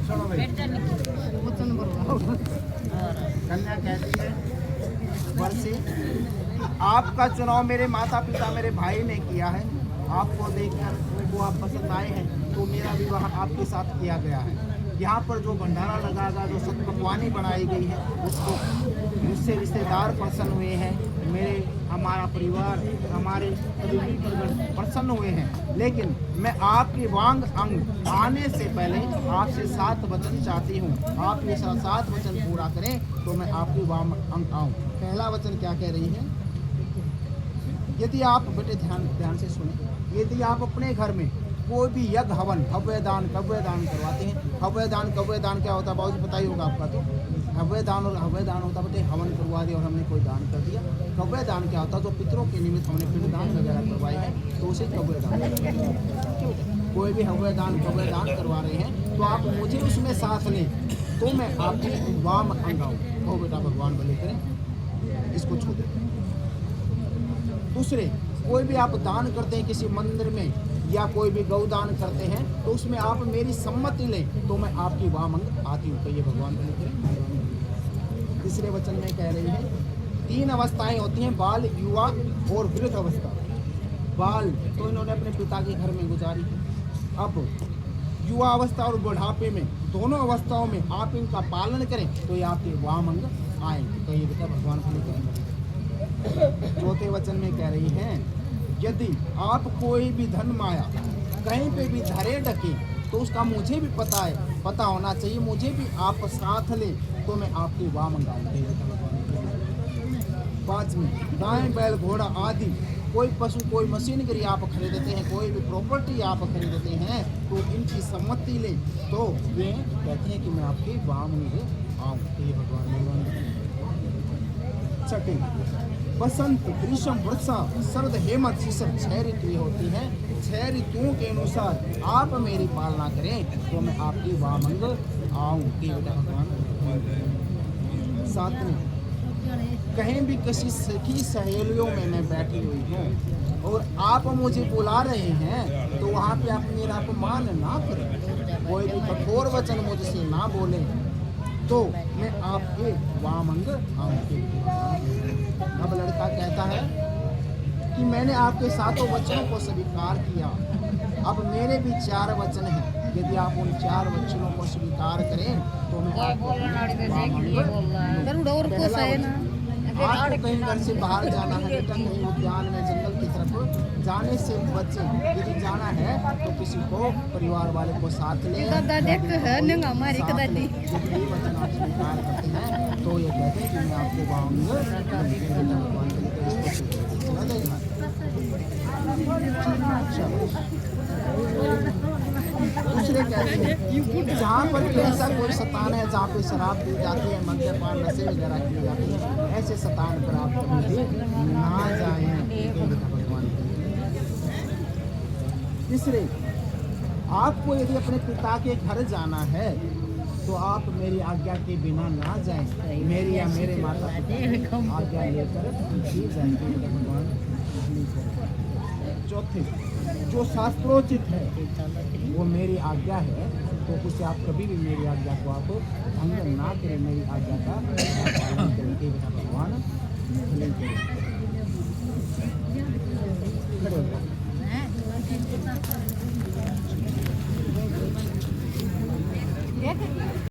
सुनो भाई, कन्या कहती है वर्षी, आपका चुनाव मेरे माता पिता मेरे भाई ने किया है। आपको देखकर वो आप पसंद आए हैं, तो मेरा विवाह आपके साथ किया गया है। यहाँ पर जो भंडारा लगागा, जो सतपकवानी बनाई गई है, उसको मुझसे रिश्तेदार प्रसन्न हुए हैं, मेरे हमारा परिवार, हमारे करीबी परिवार प्रसन्न हुए हैं। लेकिन मैं आपके वांग अंग आने से पहले आपसे 7 वचन चाहती हूँ। आप ये 7 वचन पूरा करें तो मैं आपके वांग अंग आऊँ। पहला वचन क्या कह रही है? यदि आप बेटे ध्यान से सुने, यदि आप अपने घर में कोई भी यज्ञ हवन हव्य दान करवाते हैं। हव्य दान क्या होता है बाबू जी, पता ही होगा आपका। तो हव्य दान और हव्य दान होता है बेटे, हवन करवा दिया और हमने कोई दान कर दिया। कव्य दान क्या होता है? जो पितरों के निमित्त हमने पिंड दान वगैरह करवाए हैं, तो उसे कव्य दान। कोई भी हव्य दान कव्य दान करवा रहे हैं तो आप मुझे उसमें साथ लें, तो मैं आपकी वाम अंग आऊँ। तो बेटा भगवान भले करें, इसको छू दें। दूसरे, कोई भी आप दान करते हैं किसी मंदिर में या कोई भी गौदान करते हैं, तो उसमें आप मेरी सम्मति लें, तो मैं आपकी वाम अंग आती हूँ। तो ये भगवान भले करें। तीसरे वचन में कह रही है 3 अवस्थाएं होती हैं, बाल, युवा और वृद्ध अवस्था। बाल तो इन्होंने अपने पिता के घर में गुजारी। अब युवा अवस्था और बुढ़ापे में, दोनों अवस्थाओं में आप इनका पालन करें तो ये आपके वाम अंग आएंगे। तो ये बेटा भगवान भले करें। चौथे वचन में कह रही हैं, यदि आप कोई भी धन माया कहीं पे भी धरे ढके, तो उसका मुझे भी पता होना चाहिए, मुझे भी आप साथ लें, तो मैं आपकी वाम अंग आऊँगी। 5वें, गाय बैल घोड़ा आदि कोई पशु कोई मशीनरी आप खरीदते हैं, कोई भी प्रॉपर्टी आप खरीदते हैं, तो इनकी सम्मति लें, तो वे कहते हैं कि मैं आपके वाम अंग आऊँ। ये भगवान। छठे, बसंत, ग्रीष्म, वर्षा, शरद, हेमंत, ये सब 6 ऋतुएं होती हैं। 6 ऋतुओं के अनुसार आप मेरी पालना करें तो मैं आपकी वाम अंग आऊँ। बेटा भगवान। 7वें, कहीं भी किसी सखी सहेलियों में मैं बैठी हुई हूँ और आप मुझे बुला रहे हैं, तो वहाँ पे आप मेरा अपमान ना करें, कोई भी कठोर वचन मुझसे ना बोले, तो मैं आपके वाम अंग आऊँगी। अब लड़का कहता है कि मैंने आपके 7 वचनों को स्वीकार किया, अब मेरे भी 4 वचन हैं। यदि आप उन 4 वचनों को स्वीकार करें तो मैं आपको आपको कहीं घर से बाहर जाना है बेटा, कहीं उद्यान में जंगल की तरफ जाने से बचें। यदि जाना है तो किसी को परिवार वाले को साथ लें। यदि वचन आप स्वीकार करते हैं तो ये कहते हैं कि मैं आपको वाऊंगा। दूसरे कहते हैं जहाँ पर भी ऐसा कोई स्थान है जहाँ पे शराब दी जाती है, मद्यपान नशे वगैरह की जाती है, ऐसे स्थान पर आप कभी भी ना जाएं। तीसरे, आपको यदि अपने पिता के घर जाना है तो आप मेरी आज्ञा के बिना ना जाएं, मेरी या मेरे माता पिता आज्ञा लेकर ही जाएंगे। भगवान। चौथे, जो शास्त्रोचित है वो मेरी आज्ञा है, तो कुछ आप कभी भी मेरी आज्ञा को आप भंग ना करें, मेरी आज्ञा का पालन करें। भगवान भले करें।